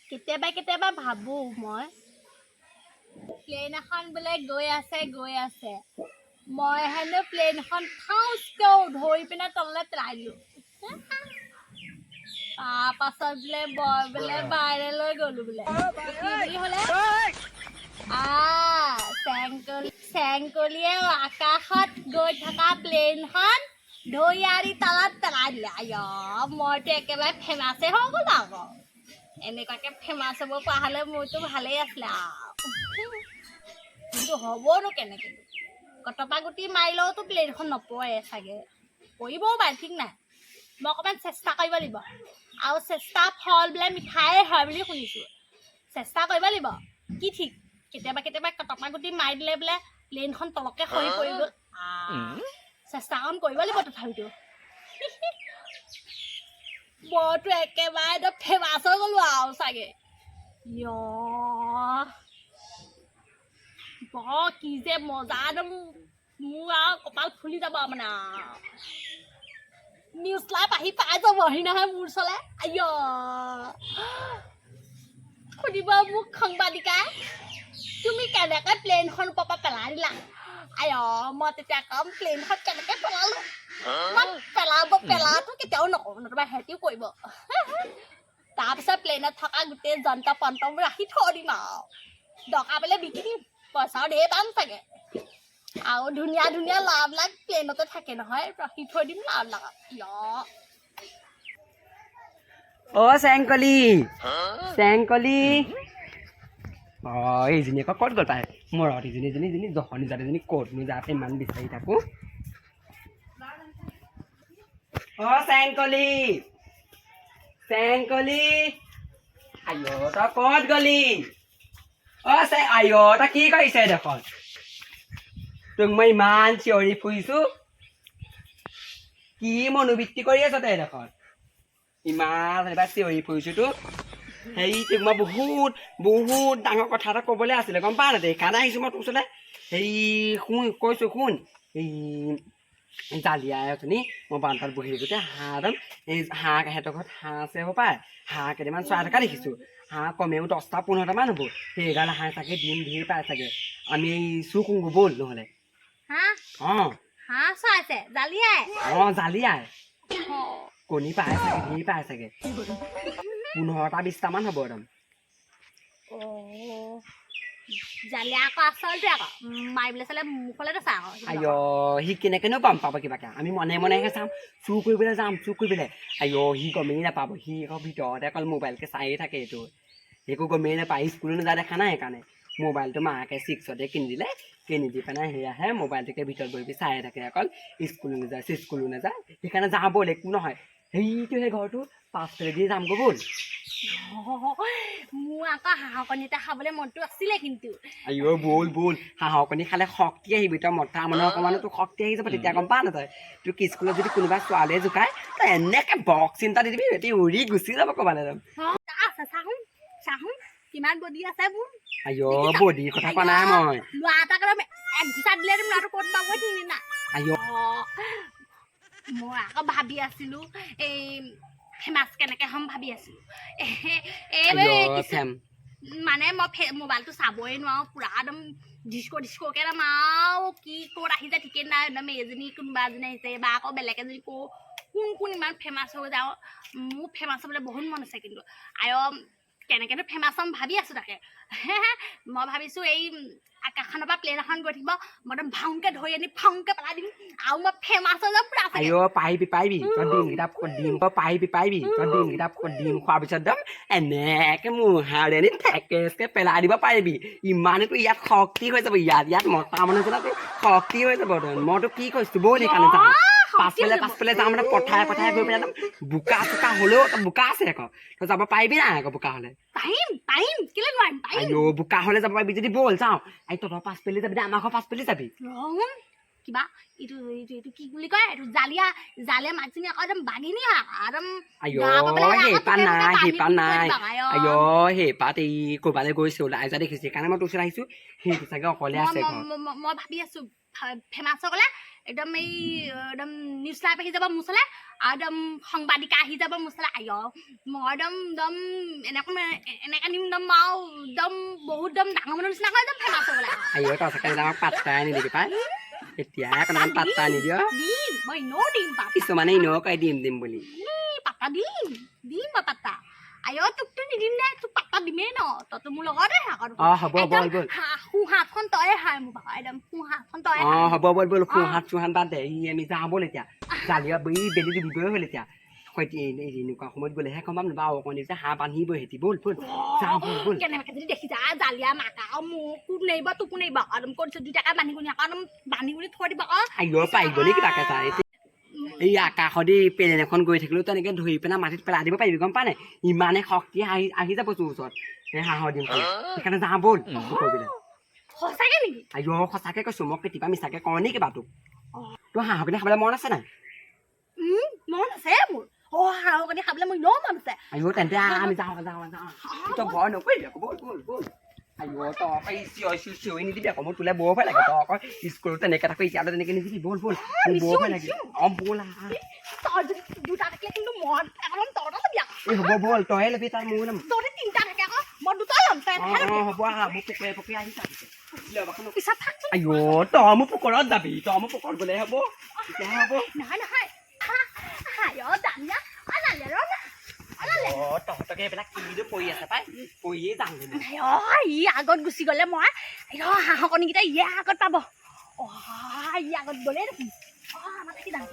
কেতিয়াবা কেতিয়াবা ভাবো মই প্লেন এখন বোলে গৈ আছে মই হেনো প্লেনখন ফাউচকেও ধৰি পিনে তললৈ পেলাই দিলোঁ তাৰপাছত বোলে বোলে বাইৰেলৈ গ'লো বোলে কি বুলি হ'লে চেংকলিয়ে আকাশত গৈ থকা প্লেনখন ধৰি আনি তলত পেলাই দিলে মইতো একেবাৰে ফেমাছে হৈ গ'লো আকৌ এনেকুৱাকে ফেমাছ হ'ব পৰা হ'লে মোৰতো ভালেই আছিলে কিন্তু হ'বনো কেনেকৈ কটপা গুটি মাৰিলেওতো প্লেনখন নপৰে চাগে পৰিবও পাৰে ঠিক নাই মই অকণমান চেষ্টা কৰিব লাগিব আৰু চেষ্টা ফল বোলে মিঠাই হয় বুলি শুনিছোঁ চেষ্টা কৰিব লাগিব কি ঠিক কেতিয়াবা কটপা গুটি মাৰি দিলে বোলে প্লেনখন তলকে সৰি পৰি গ'ল চেষ্টা অকণ কৰিব লাগিব তথাপিতো মইতো একেবাৰে একদম ফেমাছ হৈ গ'লো আৰু চাগে বৰ কি যে মজা একদম মোৰ আৰু কপাল ফুলি যাব মানে নিউজ লাইভ আহি পাই যাবহি নহয় মোৰ ওচৰলৈ সুধিব মোক সাংবাদিকাই তুমি কেনেকৈ প্লেনখন ওপৰৰ পৰা পেলাই দিলা মই তেতিয়া কম প্লেনখন কেনেকৈ পেলালোঁ মই পেলাটো কেতিয়াও নকৰোঁ নতুবা সিহঁতিও কৰিব তাৰপিছত প্লেনত থকা গোটেই যন্ত্ৰ পন্ত্ৰবোৰ ৰাখি থৈ দিম আৰু দৰকাৰ পালে বিকি দিম পইচাও ধেৰ পাম চাগে আৰু ধুনীয়া ধুনীয়া ল'ৰাবিলাক প্লেনতে থাকে নহয় ৰাখি থৈ দিম ল'ৰাবিলাকক চেংকলি এইজনী আকৌ ক'ত গ'ল তাই মৰত ইজনী জখনি জাতিজনী ক'তনো যাতে ইমান বিচাৰি থাকোঁ চেংকলি তই ক'ত গলি তই কি কৰিছে দেখোন তোক মই ইমান চিঞৰি ফুৰিছোঁ কি মনোবৃত্তি কৰি আছ তই দেখোন ইমান এবাৰ চিঞৰি ফুৰিছোঁ তোক হেৰি তোক মই বহুত ডাঙৰ কথা এটা ক'বলৈ আছিলে গম পাৱ নাই সেইকাৰণে আহিছোঁ মই তোৰ ওচৰলৈ হেৰি কৈছোঁ শুন এই জালিয়াই আছনি মই বান্ধাত বহি থাকোঁতে সিহঁতৰ ঘৰত হাঁহ আছে হ'ব পায় হাঁহ কেইটামান চৰাই থকা দেখিছোঁ হাঁহ কমেও 10টা 15টামান হ'ব সেইগাল হাঁহ চাগে দিন ধেৰ পায় চাগে আমি এই চুকুংগো ব'ল নহ'লে জালিয়াই কণী পায় চাগে ধেৰ পায় চাগে 15টা 20টামান হ'ব একদম সি কেনেকেনো গম পাব কিবাকে আমি মনেহে চাম চুৰ কৰিবলৈ যাম সি গমেই নাপাব সি আকৌ ভিতৰতে অকল মোবাইলকে চায়ে থাকে এইটো একো গমেই নাপায় স্কুলো নাযায় দেখা নাই সেইকাৰণে মোবাইলটো মাকে 6তে কিনি দি পেলাই সেয়াহে মোবাইলটোকে ভিতৰত বহি চায়ে থাকে অকল স্কুলো নাযায় সেইকাৰণে যাওঁ ব'ল একো নহয় সেইটো সেই ঘৰটো পাছফালেদি যামগৈ ব'ল মোৰ আকৌ হাঁহৰ কণী এটা খাবলৈ মনটো আছিলে কিন্তু ব'ল হাঁহৰ কণী খালে শক্তি আহিবি তই মতা মানুহ অকণমানো তোৰ শক্তি আহি যাব তেতিয়া গম পা না তই তোৰ স্কুলত যদি কোনোবা ছোৱালীয়ে জোকায় তই এনেকৈ বক্সিং এটা দি দিবি সিহঁতি উৰি গুচি যাব ক'বালৈ চাহোন কিমান বডি আছে মোৰ বডিৰ কথা কোৱা নাই মই ল'ৰা এটাক এক ঘোচা দিলে ল'ৰাটো ক'ত পাবই ঠিক না মই আকৌ ভাবি আছিলোঁ এই ফেমাছ কেনেকৈ হ'ম ভাবি আছিলোঁ মানে মই মোবাইলটো চাবই নোৱাৰোঁ পুৰা একদম ডিস্ক'কে একদম আৰু কি ক'ত আহি যায় ঠিকেই নাই একদম এজনী কোনোবা এজনী আহিছে বা আকৌ বেলেগ এজনী কোন ইমান ফেমাছ হৈ যাওঁ মোৰ ফেমাছ হ'বলৈ বহুত মন আছে কিন্তু কেনেকৈনো ফেমাছ হ'ম ভাবি আছোঁ তাকে মই ভাবিছোঁ এই আকাশখনৰ পৰা প্লেন এখন গৈ থাকিব মই একদম ভাংকৈ ধৰি আনি ফাংকৈ পেলাই দিম আৰু মই ফেমাছ হৈ যাম পুৰা পাৰিবি তই ডিমকেইটা পাৰিবি তই ডিমকেইটা ডিম খোৱাৰ পিছত একদম এনেকৈ মুহাৰে আনি ঠেকেচকৈ পেলাই দিব পাৰিবি ইমানেতো ইয়াত শক্তি হৈ যাব ইয়াত মতা মানুহ এজনৰ শক্তি হৈ যাব মইতো কি কৈছোঁ ব'ল সেইকাৰণে যাওঁ পাছফালে যাওঁ মানে পথাৰে গৈ পেলাই একদম বোকা চোকা হ'লেও বোকা আছে আকৌ তই যাব পাৰিবি নাই আকৌ বোকা হ'লে পাৰিম কেলে নোৱাৰিম বোকা হ'লে যাব পাৰিবি যদি ব'ল যাওঁ তহঁতৰ পাছফালে যাবি আমাৰ ঘৰ পাছফালে যাবি কিবা এইটো কি বুলি কয় এইটো জালিয়া মাছজনী আকৌ একদম বাঘিনী একদম সেইপাত নাই সেইপাত এই ক'ৰবালৈ গৈছে ওলাই যোৱা দেখিছে সেইকাৰণে মই তোৰ ওচৰত আহিছোঁ সেইটো চাগে অকলে আছে মই ভাবি আছোঁ ফেমাছ হৈ গ'লে একদম এই একদম নিউজ লাইভ আহি যাব মোৰ ওচৰলে আৰু একদম সাংবাদিকা আহি যাব মোৰ ওচৰলে আই মই একদম একদম এনেকৈ নিম একদম আৰু একদম বহুত একদম ডাঙৰ মানুহৰ নিচিনা হৈ যাম ফেমাছ হ'বলৈ আইঅ তই চাগে আমাক পাত্তাই নিদিবি পাই এতিয়া অকণমান পাত্তা নিদিয় দিম মই এনেও দিম পাত্তা কিছুমানে এনেও কয় দিম বুলি পাত্তা দিম মই পাত্তা আই তোকতো নিদিম দে তোক পাত্তা দিমেই ন তইতো মোৰ লগতে হ'ব বল সোঁহাতখন তয়ে হাই মোৰ ভাগৰ একদম সোঁহাতখন তয়ে হ'ব বল সোঁহাত চোহাত বাদ দে আমি যাওঁ ব'ল এতিয়া জালিয়া বেলি দিবই হ'ল এতিয়া হয়তো এনেকুৱা সময়ত গ'লেহে গম পাম বা অকণি যে হাঁহ বান্ধিবই সিহঁতি ব'ল যাওঁ ব'ল কেনেবাকে যদি দেখি যা জালিয়া মাকা মোকো নেৰিব তোকো নেৰিব একদম কৰিছে দুটাকে বান্ধি গুণি একদম বান্ধি গুণি থৈ দিব আইঅ পাৰিব নে কিবাকে চাই এই আকাশদি প্লেন এখন গৈ থাকিলেও তেনেকৈ ধৰি পেলাই মাটিত পেলাই দিব পাৰিবি গম পা নাই ইমানে শক্তি আহি যাব তোৰ ওচৰত এই হাঁহৰ ডিম সেইকাৰণে যাওঁ ব'ল কৰিলে সঁচাকে নেকি আইঅ সঁচাকে কৈছো মই কেতিয়াবা মিছাকে কওঁ নে কিবা তোক তোৰ হাঁহখিনি খাবলৈ মন আছে নাই মন আছে মোৰ হাঁহৰ কণী খাবলৈ মোৰ এনেও মন আছে আইঅ তেন্তে আমি যাওঁ তই ভয় নকৰিবি আকৌ ব'ল আইঅ তই চিঞৰি নিদিবি আকৌ মোৰ তোলে বৰ ভয় লাগে তই আকৌ স্কুলত তেনেকৈ থাকো এতিয়ালৈ তেনেকৈ নিদিবি ব'ল মোৰ বৰ ভয় লাগে ব'ল তই যদি দুটা থাকিলে কিন্তু মই একদম তহঁতৰ ল'বি এই হ'ব ব'ল তইহে ল'বি তাৰ মোৰ ল'ম তহঁতে তিনিটা থাকে আকৌ মই দুটা ল'ম হ'ব মোৰ পুকুৰে আহি পিছত থাক আইঅ তই মোৰ পুকুৰত যাবি তই মোৰ পুকুৰত গ'লে হ'ব তেতিয়াহে হ'ব নহয় দামিয়া অনালে তহঁতকে এইবিলাক কিনো পৰি আছে পাই পৰিয়ে যাম ই আগত গুচি গ'লে মই হাঁহৰ কণীকেইটা ইয়ে আগত পাব ই আগত গ'লে দেখোন আমাৰ থাকি যাম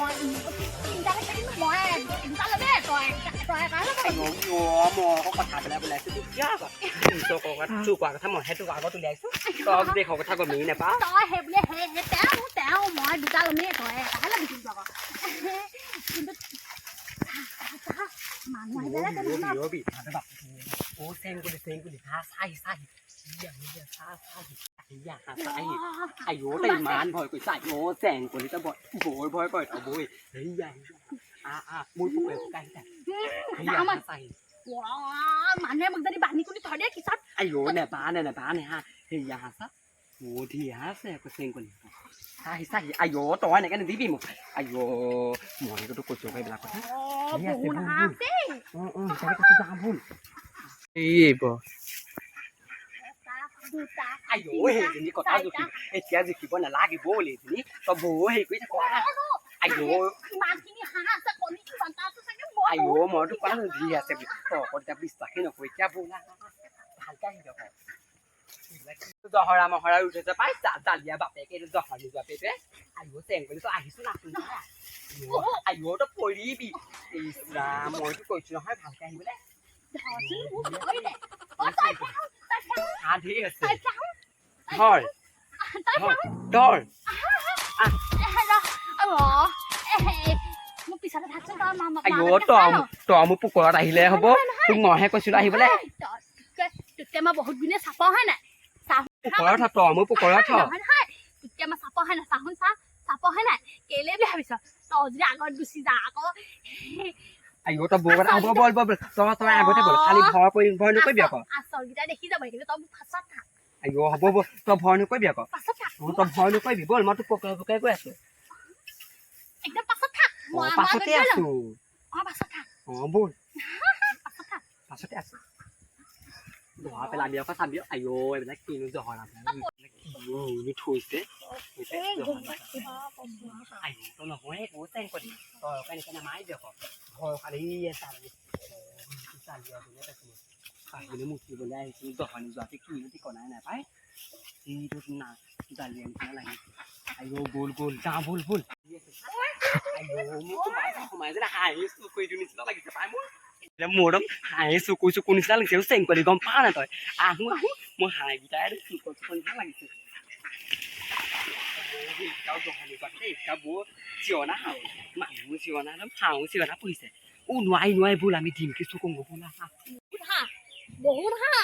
মই তিনিটা থাকি মই দুটা ল'বি তই মই কথা পেলাই ওলাইছো তোৰ কোৱা কথা মই সেইটো আগত উলিয়াইছো তই দেশৰ কথা গমেই নাপাওঁ তই সেই বোলে তেওঁ মই দুটা ল'মেই তই এটাহে ল'বি কিন্তু আকৌ কিন্তু মানুহ ইমান ভয় কৰিছ চেং কৰি তই বৰ ভয় কৰে তই বৈ হেৰি মোৰ পুকুৰে মানুহে মোক যদি বান্ধি কৰি থৈ দিয়ে কিছত আইঅ নেবানে হা হেৰিয়া হাঁচা ধীয়া আছে আকৌ চেং কৰি চাহি আইঅ তই এনেকৈ নিদিবি মোক আইঅ মই তোক কৈছো এইবিলাক কথা যাওঁ ভুল সেইজনী কথা জুখি এতিয়া জুখিব নালাগিব বুলি এজনী তই বৌ হেৰি কৰি থাক আইঅ মই তোক কোৱা ধি আছে বুলি তই অকল এতিয়া বিশ্বাসেই নকৰি এতিয়া বৌ ভালকে আহি যাব জহৰা মহৰা উঠেছে পাই জালিয়া বাপেকে জহৰ নিজৰ বাপেকে আইঅ চেং কৰি তই আহিছো নাচোন আইঅ তই পৰিবি মইতো কৈছো নহয় ভালকে আহিবলৈ ধেৰ আছে ধৰ আইঅ তই মোৰ পুকুৰত আহিলে হ'ব তোক মইহে কৈছিলো আহিবলৈ মই বহুত গুণে চাপ হয় নাই পুকুৰত তই মোৰ পুকুৰত তেতিয়া মই চাপ হয় নাই চাহোন চাপ হয় নাই কেলে বুলি ভাবিছ তই যদি আগত গুচি যা আকৌ আইঅ তই বৌ কথা হ'ব বল তই আগতে বল খালি ভয় নকৰিবি আকৌ আচলকেইটা দেখি যাব কিন্তু তই ফাঁচত থাক আইঅ হ'ব তই ভয় নকৰিবি আকৌ তই ভয় নকৰিবি বল মই তোক পকাই গৈ আছো একদম পাছত থাক পাছতে আছো পাছত থাক বল পাছতে আছো ধৰা পেলাবি আকৌ চাবি আইঅ এইবিলাক কিনো জহৰা কিনো থৈছে আইঅ তই নহয় একো চেং কৰি তই কেনেকৈ নামাৰি দিয়ক ভয় খালি চালিয়া মুঠিবলৈ আহিছোঁ জহনি যোৱাতে কিনো ঠিকনাই নাপায় সেইটো না জালিয়া নিচিনা লাগিছে আইঅ গ'ল যাওঁ ব'ল আইঅ মোক সোমাই যেনে হাঁহি চকুৰি দিওঁ নিচিনা লাগিছে পাই মোৰ মোৰ একদম হাঁহি চকুৰি নিচিনা লাগিছে চেং কৰি গম পাৱ না তই আহো মোৰ হাঁহিকেইটাই চকুৰি নিচিনা লাগিছে চিঞনা হাঁহ মানুহ চিঞনা একদম হাঁহো চিঞনা পুহিছে নোৱাৰি ভুল আমি দিম কিছু কম বহুত হাঁহ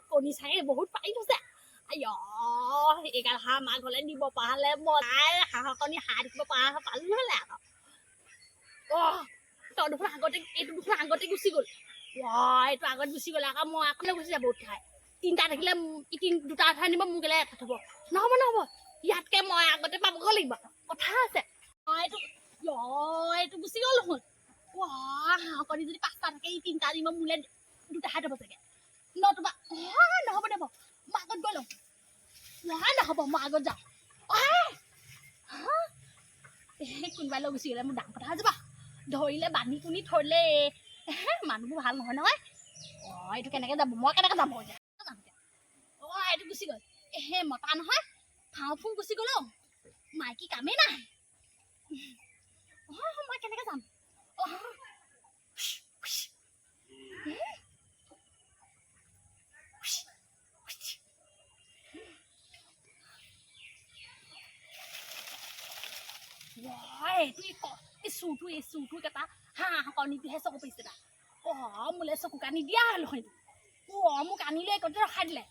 কণী চাই বহুত পাৰি থৈছে আইঅ এইগাল হাঁহ মাক ঘৰলে নিব পৰা হ'লে মই হাঁহৰ কণী হাঁহ দিব পালো নহ'লে আকৌ তই দেখোন এইটো দেখোন আগতে গুচি গ'ল এইটো আগত গুচি গ'লে আকৌ মই আকৌ গুচি যাব বহুত খাই তিনিটা থাকিলে দুটা উঠাই নিব মোক গ'লে এটা থ'ব নহ'ব ইয়াতকে মই আগতে পাবগৈ লাগিব কথা আছে এইটো গুচি গ'ল দেখোন হাঁহ কণী যদি 5টা থাকে ই 3টা দিম মোলে 2টাহে দিব চাগে নতুবা নহ'ব দেব মই আগত গৈ লওঁ নহ'ব মই আগত যাওঁ কোনোবাই লৈ গুচি গ'লে মোৰ ডাঙৰ কথা যাবা ধৰিলে বান্ধি কুনি থৰিলে মানুহবোৰ ভাল নহয় নহয় এইটো কেনেকে যাব মই কেনেকে যাব এতিয়া এইটো গুচি গ'ল মতা নহয় ফাওঁ ফুং গুচি গ'ল মাইকী কামেই নাই মই কেনেকে যাম চুৰটো কেইটা হাঁহ কণীটোহে চকু পাইছে তা মোলে চকু কানি দিয়া হ'লো মোক আনিলে একোতে ৰখাই দিলে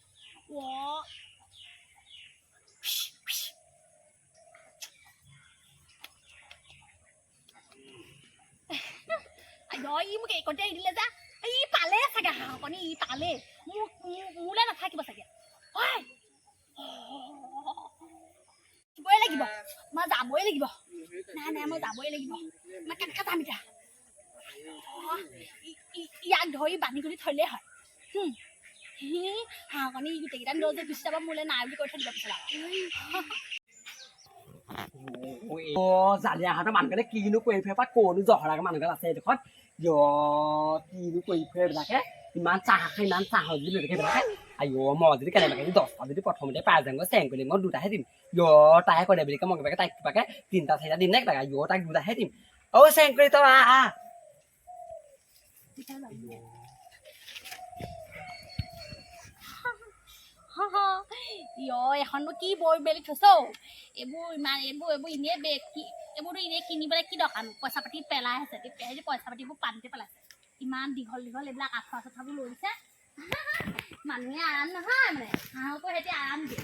ই মোক একোতে এৰি দিলে যা ই পালে চাগে হাঁহ কণী ই পালে মোলে নাথাকিব চাগে যাবই লাগিব মই যাবই লাগিব নাই মই যাবই লাগিব মই কেনেকৈ যাম এতিয়া ইয়াক ধৰি বান্ধি কৰি থলে হয় হাঁহ কণী গোটেইকেইটা লৈ যে গুচি যাব মোলে নাই বুলি কৈ থৈ দিব পিছত জালিয়াহাটৰ মানুহকেইটা কিনো কৰি ফুৰে পৰা ক'নো জহৰাকে মানুহগাল আছে এইডোখৰত কিনো কৰি ফুৰে এইবিলাকে ইমান চাহ যদি লৈ থাকে এইবিলাকে মই যদি কেনেবাকে 10টা যদি প্ৰথমতে পাই যাম চেং কৰি মই 2টাহে দিম তাইহে কৰে বুলি মই কিবাকে তাইক কিবাকে 3টা 4টা দিম নে তাক তাইক 2টাহে দিম চেং কৰি তই এখননো কি বৈ মেলি থৈছ এইবোৰ এনেই এইবোৰতো এনেই কিনিবলৈ কি দৰকাৰ পইচা পাতি পেলাই আছে পইচা পাতিবোৰ পানীতে পেলাইছে ইমান দীঘল এইবিলাক আঠুৱা চাঠুৱাবোৰ লৈছে মানুহে আৰাম নহয় মানে হাঁহকো সিহঁতে আৰাম দিয়ে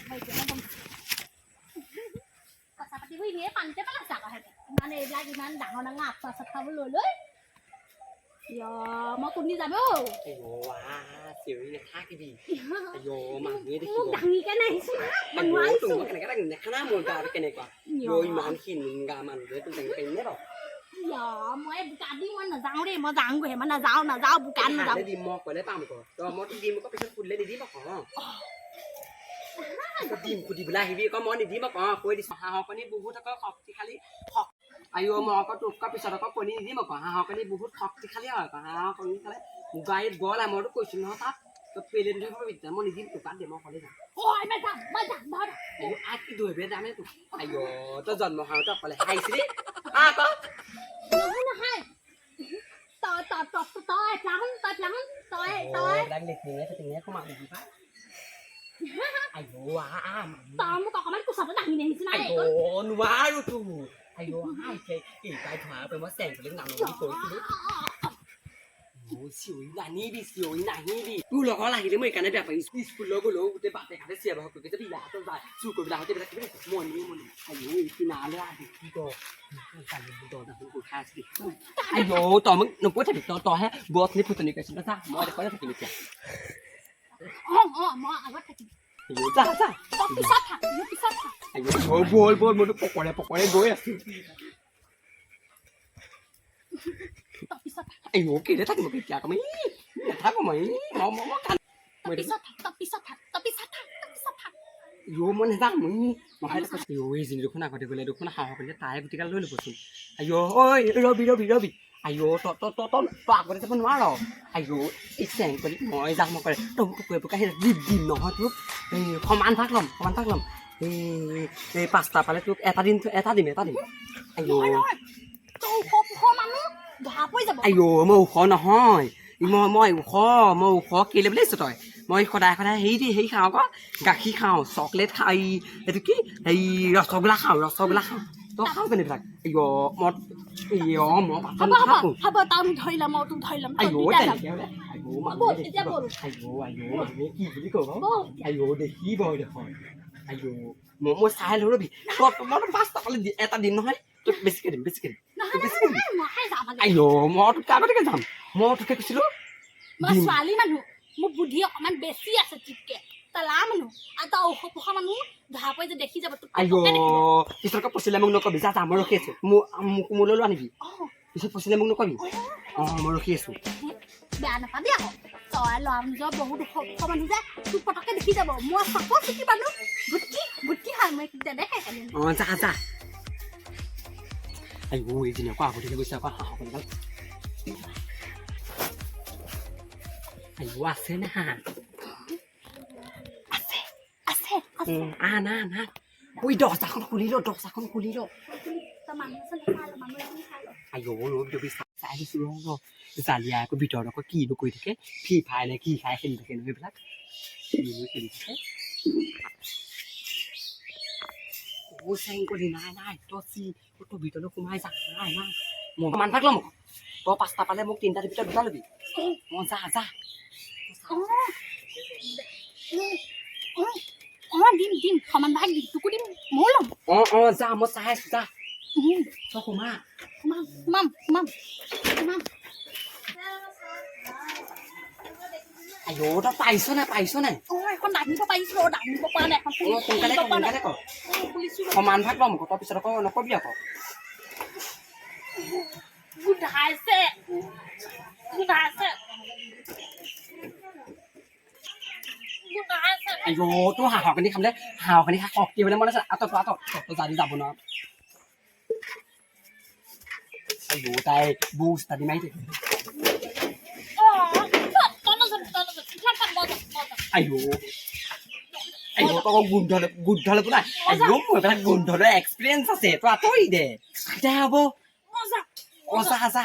পইচা পাতিবোৰ এনেই পানীতে পেলাইছে আকৌ সিহঁতে এইবিলাক ইমান ডাঙৰ আঠুৱা চাঠুৱাবোৰ লৈ মই কোনদি যাব মই বোকা দি মই নাযাওঁ দেই মই যাওঁগৈ মই নাযাওঁ বোকাত নাযাওঁ মই ক'লে পাম মই দিম আকৌ পিছত ফুলিলে নিদিম আকৌ দিম ফুটিবলৈ আহিবি আকৌ মই নিদিম আকৌ কৈ দিছোঁ হাঁহৰ কণী বহুত আকৌ শক্তিশালী মই আকৌ তোক পিছত আকৌ কণী নিদিম আকৌ হাঁহৰ কণী বহুত শক্তিশালী হয় আকৌ হাঁহৰ কণী খালে গাড়ীত গ'ল মইতো কৈছোঁ নহয় তাত তই প্লেন ধৰিব বিদ্যা মই নিদিম তোকাত দে মই ক'লে যাম কি ধৰিবে যামে তোক তই জন্ম হাঁহটো অকলে খাইছিলি আকৌ মোক অকমান কোচতে দাঙি নিচিনা নোৱাৰো তোৰ তাই ধৰা মই চেং কৰি নানো কৰিছিলো চিঞৰি নাহিবি তোৰ লগৰ লাগিলে মই সেইকাৰণে বেয়া পাইছো স্কুললৈ গ'লেও গোটেই বাটে ঘাটে চিঞৰ বাখৰ কৰি যদি ইয়াতো যায় চুৰ কৰিবলৈ আহোঁতে মনি কিনালে আহি কি খাই আছিলি তই মোক নকৈ থাকিবি তইহে বছনি ফুটনি কৰিছিল চা মই দেখুৱাই থাকিম এতিয়া মই আগত থাকিম বল মইতো পকৰে গৈ আছো কেলে থাকিব কেতিয়া আকৌ নাথাকো মই মই নাযাওঁ এইজনী দেখোন আগতে গ'লে দেখোন হাঁহৰ কণী তাই গুটিকাল লৈ ল'বচোন ৰবি তই আগতে যাব নোৱাৰ এই চেং কৰি মই যাম কৰে তই পোকে দিম নহয় তোক সমান ভাগ ল'ম এই 5টা পালে তোক এটা দিম মই ওখ নহয় মই ওখ কেলে বুলি আহিছোঁ তই মই সদায় হেৰি খাওঁ আকৌ গাখীৰ খাওঁ চকলেট খাওঁ এইটো কি হেৰি ৰসগোল্লা খাওঁ তই খাওঁ কেনেবিলাক দেখিব দেখোন মই চাই লওঁ ৰবি মইতো 5টা পালে এটা দিম নহয় তোক বেছিকে দিম মই তোক আগতে যাম মই তোকে কৈছিলো ছোৱালী মানুহ মোৰ বুদ্ধি অকমান বেছি আছে ঠিককে পেলা মানুহ আৰু তই ঔষধ পোখা মানুহ ধৰা পৰি যে দেখি যাব তোক আইঅ পিছতকে পচিলে মোক নকবি যা যা মই ৰখি আছো মোলৈ লোৱা নেকি পিছত পচিলে মোক নকবি মই ৰখি আছো বেয়া নাপাবি আকৌ তই ল'ৰা নিজৰ বহুত ওখ মানুহ যে তোক পটককে দেখি যাব মই চাপৰ চুটি মানুহ বুটি হয় মই নেদেখে যা যা আইঅ এইদিন আকৌ আগতে গৈছে আকৌ হাঁহ কণীডাল আইঅ আছে না আছে আন ওই দরজাখন খুলি লো তই মানুহ আছে মানুহ এজনী খাই ল আইঅ ৰবি চাই দিছো ৰ জালিয়া আকৌ ভিতৰত আকৌ কিনো কৰি থাকে ফ্ৰী ফায়াৰ নে কি খাই খেলি থাকে ন সেইবিলাক কিনো খেলি থাকে ও চেং কৰি নাই তই ভিতৰলৈ সোমাই যা নাই মই মান থাক ল'ম তই 5টা পালে মোক 3টাৰ ভিতৰত দুটা ল'বি যা দিম সমান ভাগ দিম তোকো দিম ময়ো ল'ম যা মই চাই আছো যা তই সোমাম আইঅ তই পাইছ নাই এখন দাঙিব পাৰিছো দাঙিব পৰা নাই এখন সোনকালে কৰ সমান ভাগ ল'ম তই পিছত আকৌ নকবি আকৌ গোধাইছে আইঅ তোৰ হাঁহৰ কণী খাবলৈ শক্তি হ'লে মন আছে তই জানি যাব ন আইঅ তাই বুষ্টাদি মাৰি থাকে আইঅ তই গোন্ধলৈ পোৱা আইঅ মোৰ এইবিলাক গোন্ধলৈ এক্সপিৰিয়েঞ্চ আছে তই আঁতৰি দে দে হ'ব যা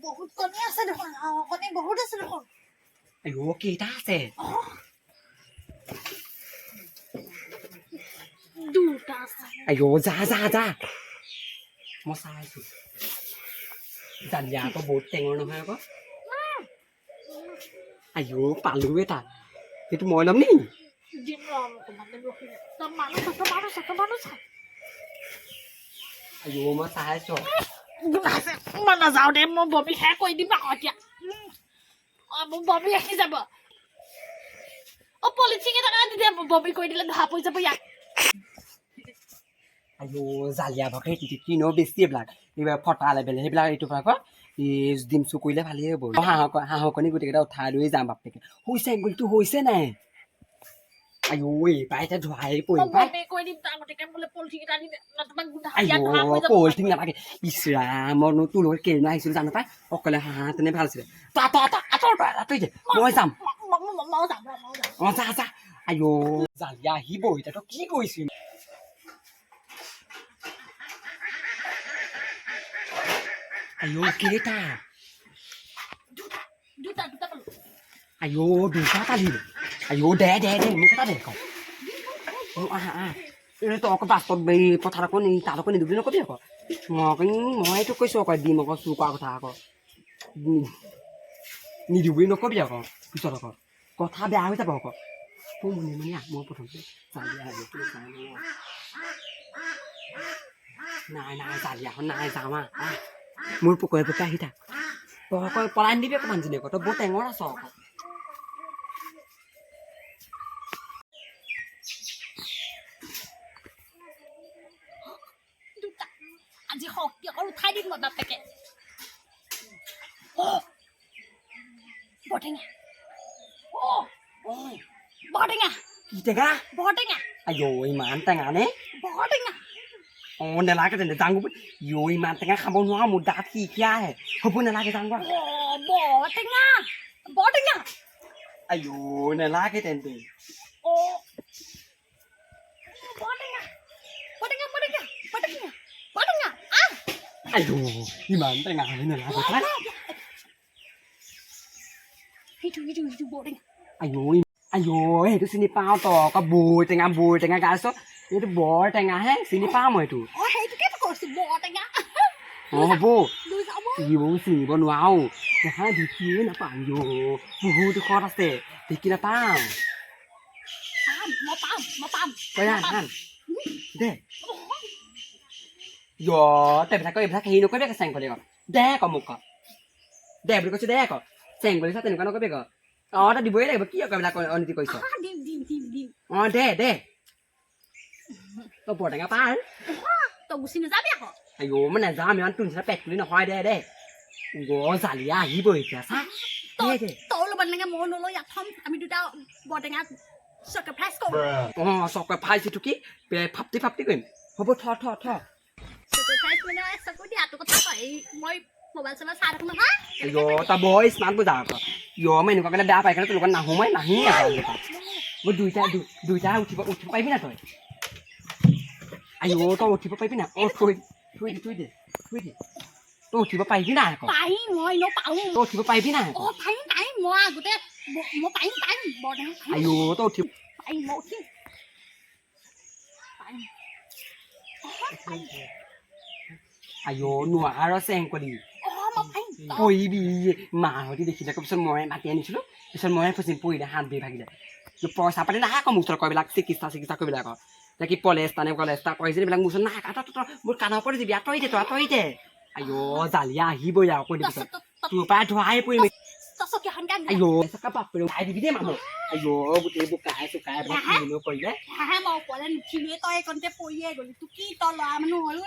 বহুত কণী আছে দেখোন কণী বহুত আছে দেখোন আইঅ কেইটা আছে দুটা আছে আইঅ যা মই চাই আছো জালিয়া আকৌ বহুত টেঙৰ নহয় আকৌ আইঅ পালো এটা সেইটো মই ল'ম নি আইঅ মই চাই আছো মই নাযাওঁ দে মই বমি খাই কৈ দিম আকৌ এতিয়া মোৰ বমি আহি যাব পলিথিন এটা দি দে বমি কৰি দিলে ধৰা পৰি যাব ইয়াক আইঅ জালিয়া ভাগে কিনো বেছি এইবিলাক ফটা লেবেল সেইবিলাক এইটো আকৌ ডিম চু কৰিলে ভালেই হ'ব হাঁহৰ কণী গোটেইকেইটা উঠাই লৈ যাম বাপেকে হৈছে গ'লটো হৈছে নাই আইঅ পাই এতিয়া ধোৱাই পৰিম পাই আইঅ পলিথিন নালাগে ইছৰাম মইনো তোৰ লগত কেইদিন আহিছিলো জানো পাই অকলে হাঁহ তেনে ভাল আছিলে আঁতৰি দে মই যাম যা আইঅ জালিয়া আহিব এতিয়া তই কি কৰিছিলি আইঅ কেইটা আইঅ দুটা পালি আইঅ দে মোক এটা দে তই আকৌ বাস্তৱ এই পথাৰ আকৌ তাত আকৌ নিদিবি নকবি আকৌ মইতো কৈছো আকৌ দিম আকৌ চুৰ কৰা কথা আকৌ নিদিবি নকবি আকৌ পিছত আকৌ কথা বেয়া হৈ যাব আকৌ তোৰ মনে মই প্ৰথমতে নাই জালিয়াখন নাই যাম মোৰ পুকুৰে আহি থাক তই আকৌ পলাই নিদিবি আকৌ মানুহজনী আকৌ তই বহুত টেঙৰ আছ আকৌ আজি শক্তি অকল উঠাই দিম মই বাপেকে বটেঙা বটেঙা আইঅ ইমান টেঙা নে বটেঙা নেলাগে তেন্তে যাংগো ইমান টেঙা খাব নোৱাৰো মোৰ দাঁত সিকিয়া আহে হ'ব নেলাগে যাংগো বটেঙা আইঅ নেলাগে তেন্তে আইঅ ইমান টেঙা হ'লে নেলাগে পাই আইঅ সেইটো চিনি পাওঁ তই আকৌ বৈ টেঙা গাছ এইটো বৰ টেঙা হে চিনি পাওঁ মই এইটো হ'ব ইও চিনিব নোৱাৰো ঢেঁকিয়ে নাপাওঁ বহুত দুখত আছে ঢেঁকি নাপাওঁ দে তই এইবিলাক হেৰি নকৰিবি চেং কৰি দে আকৌ মোক দে বুলি কৈছো দে আকৌ চেংগলি চা তেনেকুৱা নকবি আকৌ তই দিবই লাগিব কি একেবিলাক অনীতি কৰিছ দিম দে তই বৰটেঙা পাৰ তই গুচি নাযাবি আকৌ আইঅ মই নাযাম ইমান তোৰ নিচিনা পেট তুলি নহয় দে জালিয়া আহিব এতিয়া চা দে তই ল'ব নালাগে মই নলওঁ ইয়াত থ'ম আমি দুটা বৰটেঙা চেক্ৰিফাইচ কৰোঁ চকে ফাইছিটো কি ফাপ্তি কৰিম হ'ব থ চেক্ৰিফাইচ মানে চকু দিয়াটো কথা কয় মই মোবাইল চবাইল চাই থাকোঁ নহয় আইঅ তই বৰ স্মাৰ্ট বুজা আকৌ মই এনেকুৱা কাৰণে বেয়া পাই কাৰণে তোৰ লগত নাহোঁ মই নাহি মই দুইটা উঠিব পাৰিবি না তই আইঅ তই উঠিব পাৰিবি না থৈ দে তই উঠিব পাৰিবি না আকৌ পাৰিম মই নপাওঁ তই উঠিব পাৰিবি না পাৰিম মই আগতে মই পাৰিম বৰটেঙা আইঅ তই উঠিব পাৰিম মই উঠিম আইঅ নোৱাৰ চেংকলি মই পাৰিম পৰিবি মাহঁতি দেখিলে পিছত মই মাতি আনিছিলোঁ পিছত মই ফচিম পৰিলে হাত ভৰি ভাগিলে পইচা পাতি নাহে আকৌ মোৰ ওচৰত কয়বিলাক চিকিৎসা কৰিবলে আকৌ কি পলেষ্টাৰ কয় যে এইবিলাক মোৰ ওচৰত নাহে তই মোৰ কাণৰ ওপৰত দিবি আঁতৰি দে আইঅ জালিয়া আহিবই আৰু কৈ দিবি তোৰ পৰা ধোৱাই পৰিম আইঅ বাপৰে উঠাই দিবি দেই মানুহ আইঅ গোটেই বোকাই চুকাই এইবিলাক কিনো কৰিলে মই অকলে নুঠিলোৱে তই এইকণতে পৰিয়ে গ'লি তোৰ কি তই ল'ৰা মানুহ হ'ল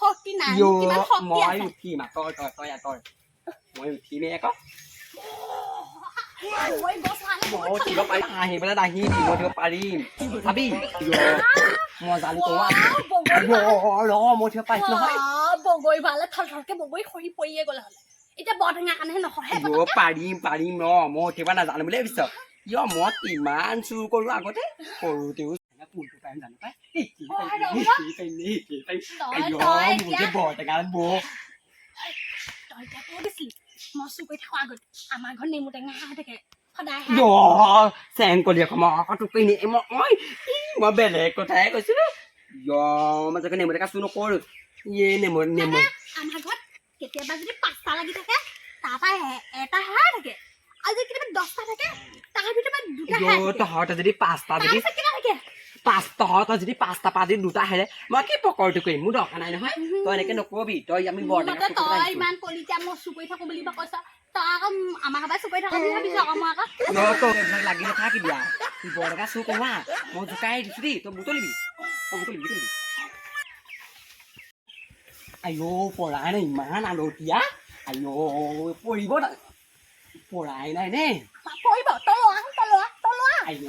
শক্তি নাই কিমান শক্তি মই আছে উঠিম তই মই উঠিমেই আকৌ মই গছ মই উঠিব পাৰিম হাঁহি পেলাই নাহি মই উঠিব পাৰিম চাবি মই জানো মই উঠিব পাৰিছো নহয় বগৰী ভালে থলকে বগৰী খৰি পৰিয়ে গ'লে হ'লে এতিয়া বৰটেঙা কাৰণেহে নখহে পাৰিম মই উঠিব নাজানো বুলি ভাবিছ মই কিমান চুৰ কৰো আগতে সৰুতেও কোনটো টাইম জানো পাই বৰটেঙা বৌ তই এতিয়া কৈ দিছিলি মই চুৰ কৰি থাকোঁ আগত আমাৰ ঘৰত নেমু টেঙা খাই থাকে সদায় চেংকলি আকৌ মই তোক মই বেলেগ কথাই কৈছো মই চাগে নেমু টেঙা চুৰ নকৰো নেমু আমাৰ ঘৰত কেতিয়াবা যদি 5টা লাগি থাকে তাৰপৰা এটা হেৰাই থাকে আজি কেতিয়াবা 10টা থাকে তাৰ ভিতৰত 2টা হেৰাই তহঁতে যদি 5টা যদি কিবা থাকে তহঁতৰ যদি 5টা পাতি 2টা হেৰে মই কি পকৰটো কৰিম মোৰ দৰকাৰ নাই নহয় তই এনেকে নকবি তই আমি তই ইমান কলিতা মই চুৰ কৰি থাকো বুলি কৈছ তই আকৌ আমাৰ ঘৰ চুৰ কৰি থাকো বুলি ভাবিছ আকৌ মই আকৌ এইবিলাক লাগি নাথাকিবি আৰু তুই বৰটেঙা চুৰ কৰোঁ মই জোকাই দিছো দেই তই বুটলিবি আইঅ পৰাই নাই ইমান আলতীয়া আইঅ পৰিব পৰাই নাই নে পৰিব তই লোৱা আইঅ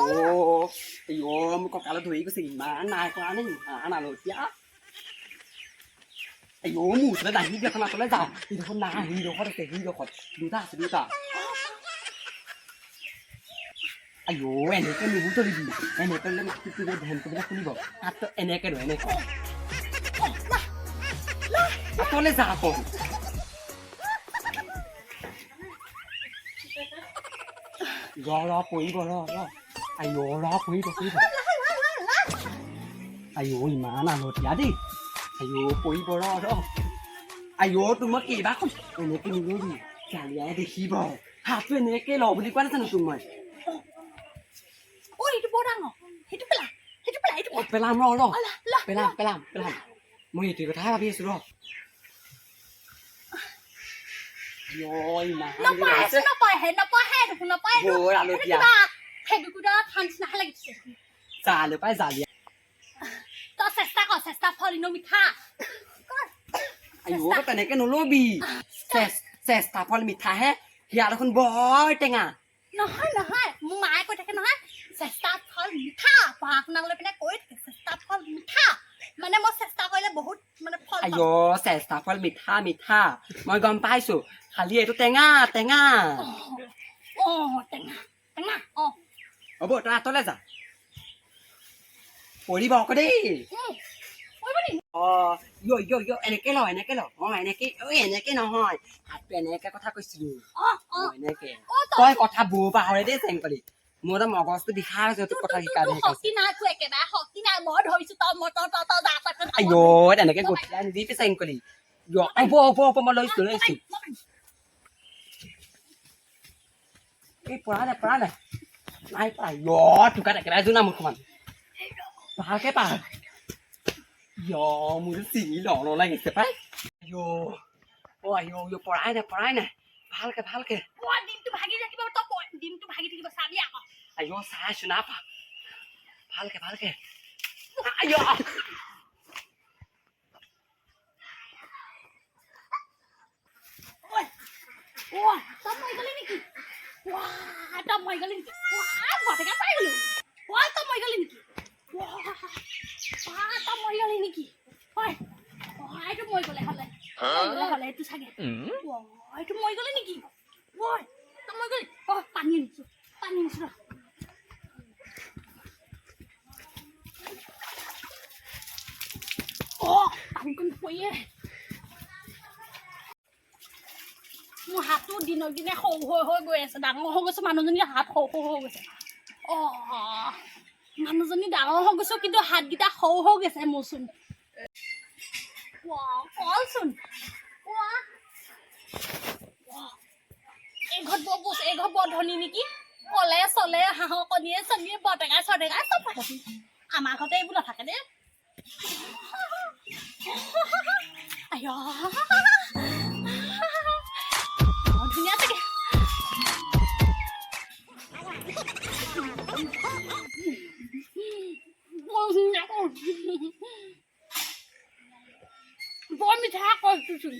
মোৰ কঁকালত ধৰি গৈছে ইমান নাই কৰা নে ইমান আলতীয়া আইঅ মোৰ ওচৰলৈ দাঙি এখন আঁতৰলৈ যাওঁ সিডোখৰত নাই সিডোখৰত আছে দুটা আছে আইঅ এনেকে নুবুটলিবি এনেকে ধ্যানবিলাক শুনিব তাত এনেকে আঁতৰলৈ যা আকৌ পৰিব আইঅ পৰিব আইঅ ইমান আলতীয়া দেই আইঅ পৰিব আইঅ তোক মই কেইবাৰ কৈছো এনেকে নিদিবি জালিয়াই দেখিব হাতটো এনেকে ল বুলি কোৱা নাজানো তোক মই এইটো বৰ ডাঙৰ সেইটো পেলাম পেলাম মই এইটো কথাহে ভাবি আছো জালে পাই জালিয়া চেষ্টা ফল মিঠা আইঅ তেনেকে নলবি চেষ্টা ফল মিঠাহে সিয়া দেখোন বৰ টেঙা নহয় মোৰ মায়ে কৈ থাকে নহয় চেষ্টা ফল মিঠা পঢ়া শুনা লৈ পিনে কৈ থাকে চেষ্টা ফল মিঠা মানে মই চেষ্টা কৰিলে বহুত মানে ফল আইঅ চেষ্টা ফল মিঠা মই গম পাইছো খালি এইটো টেঙা টেঙা হ'ব তই আঁতৰলৈ যা পৰিব আকৌ দেই এনেকে ল এনেকে নহয় হাতটো এনেকে কথা কৈছিলো এনেকে তই কথা বৌ পাহৰে দেই চেংকলি মোৰ এটা মগজটো বিষাই আছে তোক কথা শিকাই আইঅ তেনেকে গঠিয়াই নিদিবি চেংকলি হ'ব মই লৈছো এই পৰা নাই নাই টোকাত একেবাৰে জোনা মুখমান ভালকে পাৰ মোৰ চিঙি লাগিছে পাই আইঅ পৰাই নাই ভালকে ভালকে ডিমটো ভাগি থাকিব তই ডিমটো ভাগি থাকিব চাবি আকৌ আইও চাইছো না ভালকে ভালকে আইও তই মই গলি নেকি তই মই গলি নেকি বটেকা পাই গলো তই মই গলি নেকি তই মই গলি নেকি এইটো মই গলে হলে হলে এইটো চাগে এইটো মই গলি নেকি তই মই গলি পানী আনিছো পানীকণ পৰিয়ে মোৰ হাতটো দিনক দিনে সৰু হৈ গৈ আছে ডাঙৰ হৈ গৈছে মানুহজনীৰ হাত সৰু হৈ গৈছে মানুহজনী ডাঙৰ হৈ গৈছে কিন্তু হাতকেইটা সৰু হৈ গৈছে মোৰচোন কলচোন এই ঘৰ বৰ ধনী নেকি কলে চলে হাঁহৰ কণীয়ে চনীয়ে বটেকা চটেকা চব থাকে আমাৰ ঘৰতে এইবোৰ নাথাকে দেই ধুনীয়া থাকে বৰ মিঠা কৈছোচোন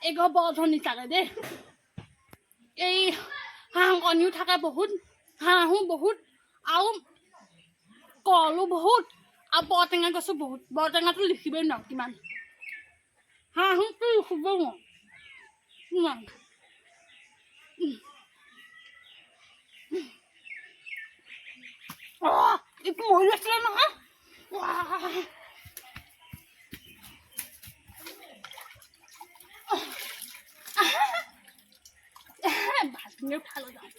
এই ঘৰ বৰ ধনী থাকে দেই এই হাঁহ কণীও থাকে বহুত হাঁহো বহুত আৰু কলো বহুত আৰু বৰটেঙা গছো বহুত বৰটেঙাটো লিখিবই নোৱাৰো কিমান হাঁহোটো লিখিব নোৱাৰো এইটো মৰি আছিলে নহয় ভাতখিনি উঠালো যাওঁ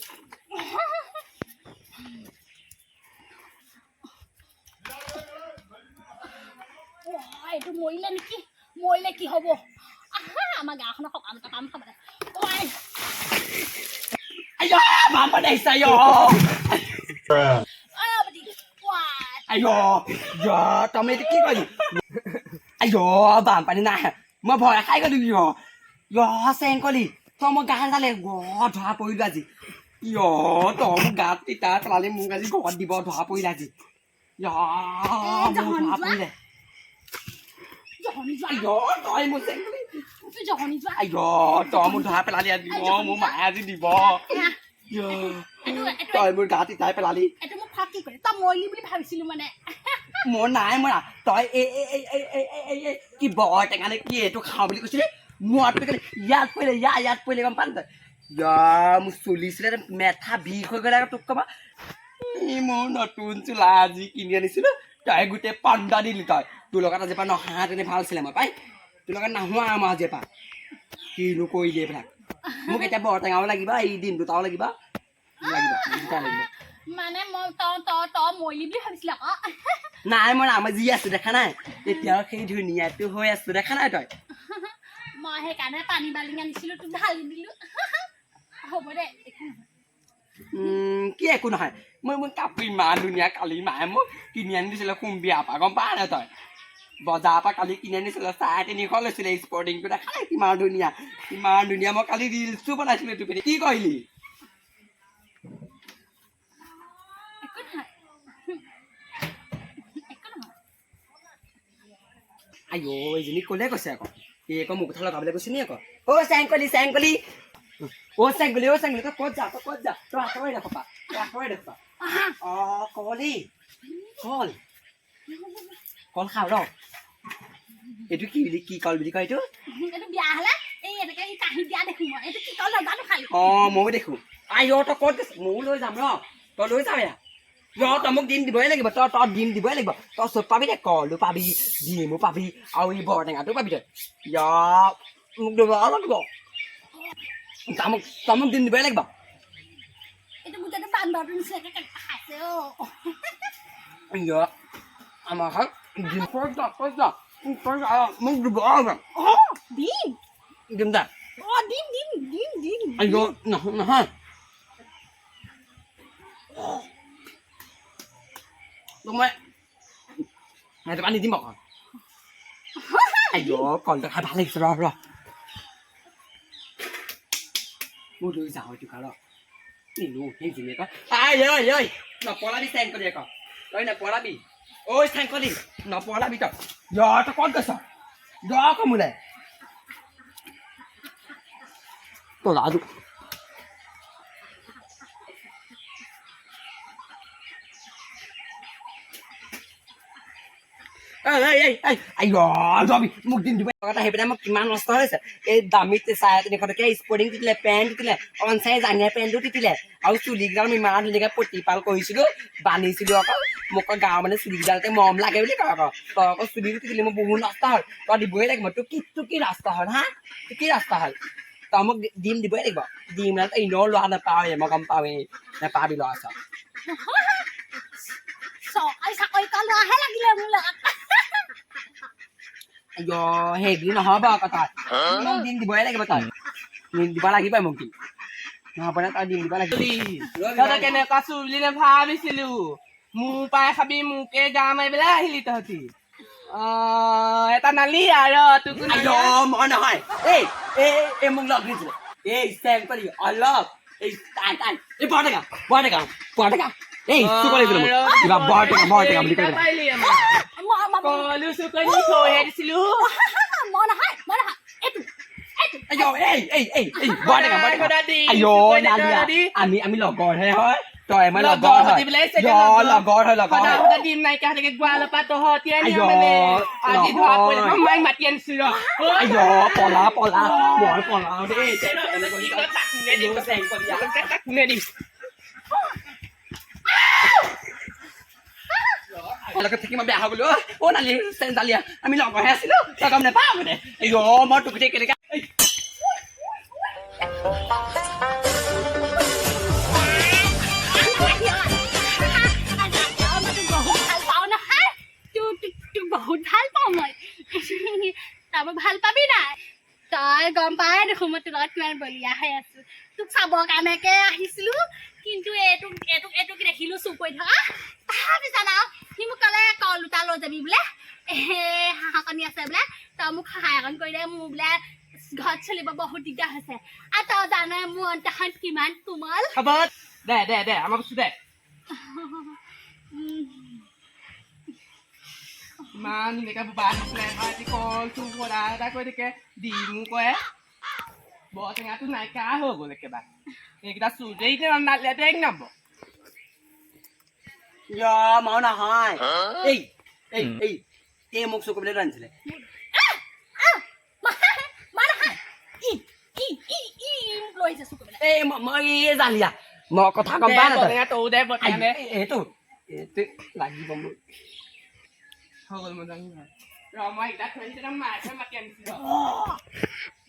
এইটো মৰিলে নেকি মৰিলে কি হব আমাৰ গাঁওখনৰ সকাম কাম খাব তুমি কি কৰিলি বানপানী নাই মই ভয় খাই গলো চেংকলি তই মই গা জালে ধৰা পৰিলো আজি তই মোক গাত তিতা পেলালি মোক আজি ঘৰত দিব ধৰা পৰিলে আজি ধৰা পৰিলে তই মোৰ চেংকলি তই মোক ধৰা পেলালি আজি মোৰ মায়ে আজি দিব তই মোৰ গাত তিতাই পেলালি মোৰ নাই মৰা তই কি বৰটেঙা নে কি এইটো খাওঁ বুলি কৈছিলি মূৰত ইয়াত পৰিলে গম পালি তই মোৰ চলিছিলে মেথা বিষ হৈ গ'লে তোক কবা মোৰ নতুন চোলা আজি কিনি আনিছিলো তই গোটেই পাণ্ডা দিলি তই তোৰ লগত আজিৰ পৰা নহা তেনে ভাল আছিলে মই পাই তোৰ লগত নাহোৱা আমাৰ আজিৰ পৰা কিনো কৰিলি এইবিলাক মোক এতিয়া বৰটেঙাও লাগিব এই দিন দুটাও লাগিব মানে মই তই মৰিলি বুলি ভাবিছিলি আকৌ নাই মই আমাৰ যি আছো দেখা নাই এতিয়াও সেই ধুনীয়াটো হৈ আছো দেখা নাই তই মই সেইকাৰণে পানী বাল্টিং আনিছিলো তোক ঢালি দিলো হ'ব দে কি একো নহয় মোৰ কাপোৰ ইমান ধুনীয়া কালি মায়ে মোক কিনি আনি দিছিলে বিয়া পৰা গম পা নাই তই বজাৰৰ পৰা কালি কিনি আনিছিলে 350 লৈছিলে স্পৰ্টিংটো দেখা নাই কিমান ধুনীয়া মই কালি ৰিলছো বনাইছিলো তোৰ পিনে কি কৰিলি আইও এইজনী ক'লে কৈছে আকৌ এই আকৌ মোক কথা লগাবলৈ কৈছে নি আকৌ চেংকলি তই ক'ত যা তই আঁতৰাই দেখবা কল খাওঁ ৰ এইটো কি কল বুলি কয় এইটো বিয়া হলে এই কাহি দিয়া দেখো মই এইটো কি কল নাজানো খালি ময়ো দেখো আইও তই ক'ত গৈছ ময়ো লৈ যাম ৰ তই লৈ যাৱ তই মোক ডিম দিবই লাগিব তই ডিম দিবই লাগিব তই চব পাবি দে কলো পাবি ডিমো পাবি আৰু এই বৰটেঙাটো পাবি তই মোক দিব লাগিব তই মোক ডিম দিবই লাগিব আমাৰ ঘৰত ডিম মোক দিব ডিম দা নহয় মই পানী দিম আকৌ আইঅ কলটো খাই ভাল লাগিছে ৰ মোৰ লৈ যাওঁ এইটো কাৰ নিনো সেইজনী আকৌ ঐ নপলাবি চেং কৰি আকৌ তই নপলাবি ঐ চেং কৰি নপলাবি তই তই ক'ত গৈছ আকৌ মোলে তলাটো মোক দিন দিব সেই পিনে মোক কিমান নষ্ট হৈছে এই দামী 350 টকীয়া স্পৰ্টিং তিতিলে পেণ্ট তিতিলে অনচাই জাঙিয়া পেণ্টটো তিতিলে আৰু চুলিকেইডাল ইমান ধুনীয়াকৈ প্ৰতিপাল কৰিছিলো বান্ধিছিলো আকৌ মোক গাঁৱৰ মানে চুলিকেইডালতে মৰম লাগে বুলি কয় আকৌ তই আকৌ চুলিটো তিতিলে মোৰ বহুত নষ্ট হ'ল তই দিবই লাগিব তোৰ কি ৰাস্তা হ'ল হা তোৰ কি ৰাস্তা হ'ল তই মোক দিম দিবই লাগিব দিম এনেও লোৱা নাপাওঁৱে মই গম পাওঁৱেই নাপাবি ল'ৰা ছোৱালী চৰকাৰী চাকৰি কৰা ল'ৰাহে লাগিলে মোৰ লগত সেইবুলি নহ'ব আকৌ তই মোক দিম দিবই লাগিব তই দিব লাগিবই মোক দিম নহ'ব নে তই দিম দিব লাগিব তহঁতে কেনেকুৱা চুলি নেভাবিছিলো মোৰ পাই খাবি মোকে গা মাৰি পেলাই আহিলি তহঁতি এটা নালি আৰু তোক মই নহয় এই মোক লগ দিছিলে এই চেং কৰি অলপ এই তাই এই বৰটেকা এই কিবা বৰটেকা বুলি কৈ কলো চুকনি থৈহে দিছিলো মই নহয় আমি লগৰহে হয় তই মই লগৰ দিম নাইকিয়া থাকে গোৱালৰ পৰা তহঁতি আনি আজি ধৰা পৰিলে মাইক মাতি আনিছো পলা মই পলাও দেই থাকি মই বেয়া হৈ গলো নালি চেণ্ডালিয়া আমি লগৰহে আছিলো তই গম নাপাৱ মানে মই তোক কেনেকা বহুত ভাল পাওঁ মই তাৰপৰা ভাল পাবি নাই তই গম পাই দেখোন মই তোৰ লগত কিমান বলিয়া হৈ আছো তোক চাবৰ কাৰণেকে আহিছিলো কিন্তু এইটোক দেখিলো চুপ কৰি থকা তাৰপিছত আৰু সি মোক ক'লে কল দুটা লৈ যাবি বোলে হাঁহকণী আছে বোলে তই মোক সহায় অকণ কৰি দে মোৰ বোলে ঘৰত চলিব বহুত দিগদাৰ হৈছে আৰু তই জানে মোৰ অন্তখন কিমান কোমল হ'ব দে আমাৰ বস্তু দে ইমান ধুনীয়াকৈ বোবা নিচিনা আজি কল তোৰ পৰা এটা কৈ থাকে ডিমো কয় বৰ টেঙাটো নাইকিয়া হৈ গ'ল একেবাৰে এইকেইটা চুজে নালিয়াতে এক নম্বৰ মই নহয় এই মোক চকু পেলাই আনিছিলে মই জানিয়া মই কথা গম পাই নাই তৌ দে এইটো লাগিব মোৰ হৈ গ'ল মই জানি মই এইকেইটা থৈ আহিছে মায়ে মাতি আনিছিলো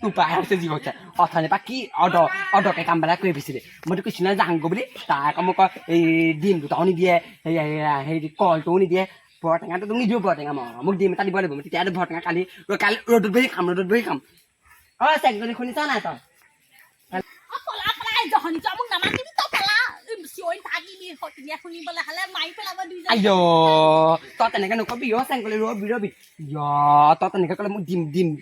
উপায় হৈছে যি হৈছে অথনিৰ পৰা কি অদৰকে কামবিলাক কৰি ফুৰিছিলে মইতো কৈছো নহয় যাংগো বুলি তাই আকৌ মোক এই ডিম দুটাও নিদিয়ে হেৰি কলটোও নিদিয়ে বৰটেঙাটো তুমি নিদিওঁ বৰটেঙা মোক ডিম এটা দিব লাগিব তেতিয়াতো বৰটেঙা কালি ৰ'দত বহি খাম চেকজনী শুনিছা নাই তই তই তেনেকে নকবি চেংকলি ৰবি তই তেনেকে ক'লে মোক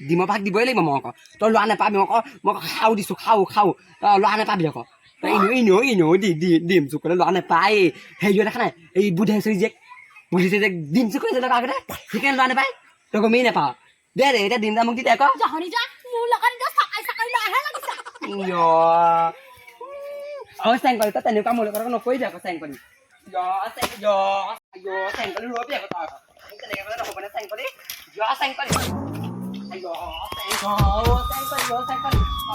ডিমৰ ভাগ দিবই লাগিব মই আকৌ তই লোৱা নাপাবি মই খাও দিছো খাও তই লোৱা নাপাবি আকৌ তই এনেও ডিম চুকলে লোৱা নাপায় হেৰি দেখা নাই এই বুধেশ্বৰী জীয়েক ডিম চুক কৰিছে তই আগতে সেইকাৰণে লোৱা নাপায় তই গমেই নাপাৱ দে এতিয়া ডিম এটা মোক দি দে আকৌ চেংকলি তই তেনেকুৱা মোৰ লগত নকৰিবি আকৌ চেংকলি চেংকলি ৰবি আকৌ তই আকৌ তেনেকে ক'লে নহ'ব নে চেংকলি চেংকলি